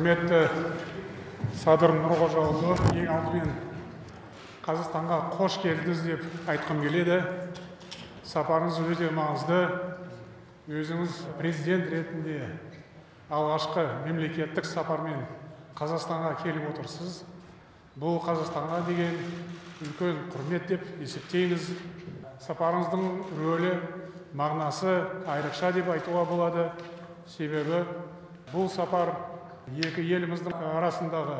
Құрметті Садыр Нұрғожаұлы, ең алдымен Қазақстанға қош келдіңіз деп айтқым келеді. Сапарыңыз өте маңызды. Өзіңіз президент ретінде алғашқы мемлекеттік сапармен Қазақстанға келіп отырсыз. Бұл Қазақстанға деген үлкен құрмет деп есептейміз. Сапарыңыздың рөлі, мағынасы айрықша деп айтуға болады. Себебі бұл сапар екі еліміздің арасындағы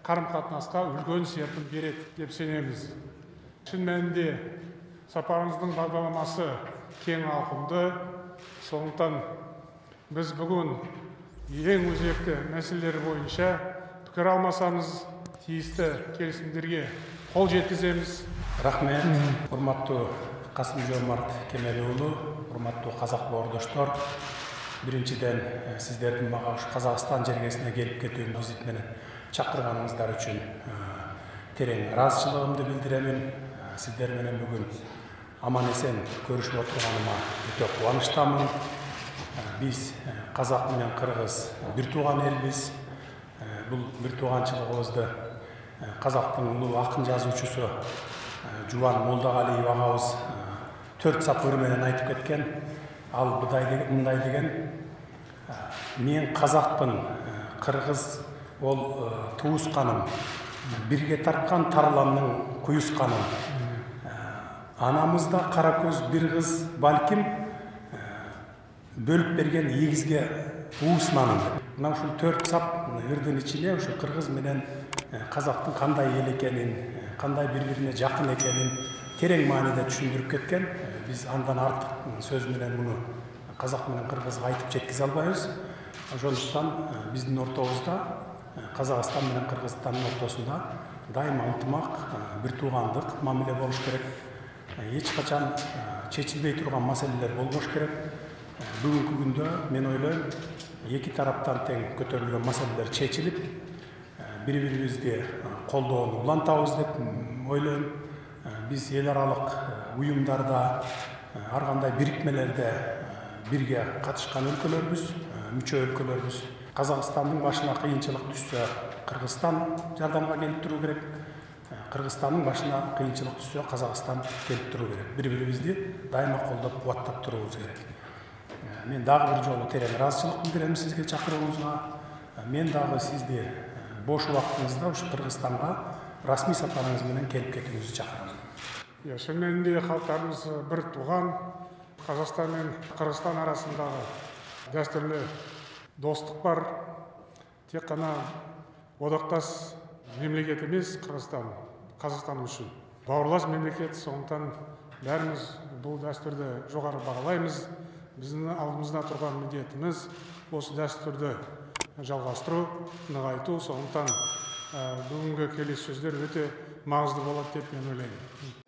қарым-қатынасқа үлкен серпін береді деп сенеміз. Шын мәнінде сапарыңыздың бағдарламасы кең ауқымды. Сондықтан біз бүгін ең өзекті мәселелер бойынша пікір алмасамыз, тиісті келісімдерге қол жеткіземіз. Рахмет, құрметті Қасым-Жомарт Кемелұлы, құрметті қазақ бауырдаштар. Біріншіден, сіздердің маған Қазақстан жергесіне келіп кетуін визитменен шақырғаныңыздар үшін терең разышылығымды білдіремін. Сіздерменен бүгін аман-есен көрішіп отырғаныма өте қуаныштамын. Біз қазақ менен қырғыз бір туған елбіз. Бұл бір туғаншылығымызды қазақтың ұлы ақын жазушысы Жуан Молдағалиев ағамыз 4 сапарменен айтып кеткен. Ал мындай деген, мен қазақпын, қырғыз ол туысқаным, бірге тартқан тарланның құйысқаным. Анамызда қара көз бір қыз балким, бөліп берген егізге уысынаным. Мына ушул 4 сап үрдің ішіне қырғыз менен қазақтың қандай ел екенін, қандай бір-біріне жақын екенін терең мағынада түсіндіріп кеткен. Біз андан артық сөз менен мұны қазақ менен қырғызға айтып жеткізе албайбыз. Ошондуктан биздин ортобузда Қазақстан менен Кыргызстандын ортосунда дайыма ынтымак, бир туугандык мамиле болуш керек. Эч качан чечилбей турган маселелер болбош керек. Бүгүнкү күндө мен ойлойм, эки тараптан тең көтөрүлгөн маселелер чечилип, бири-бирибизди колдоону улантабыз деп ойлойм. Biz ел аралык уюмдарда, ар кандай бирикмелерде бирге катышкан өлкөлөрбүз, мүчө өлкөлөрбүз. Казакстандын башына кыйынчылык түшсө, Кыргызстан жардамга келип туруу керек. Кыргызстандын башына кыйынчылык түшсө, Казакстан келип туруу керек. Бири-бирибизди дайыма колдоп, кубаттап туруубуз керек. Мен дагы бир жолу терең ыраазычылык билдирем сизге чакырууңузга. Мен дагы сизди бош убактыңызда ушу Кыргызстанга расмий сапарыңыз менен келип кетүүңүздү чакырам. Шын мәнінде халықтарымыз бір туған. Қазақстан мен Қырғызстан арасындағы дәстүрлі достық бар. Тек қана одақтас мемлекет емес Қазақстан үшін бауырлас мемлекет. Сондықтан бәріміз бұл дәстүрді жоғары бағалаймыз. Біздің алдымызда тұрған міндетіміз осы дәстүрді жалғастыру, нығайту. Сондықтан бүгінгі келіссөздер өте маңызды болады деп мен ойлаймын.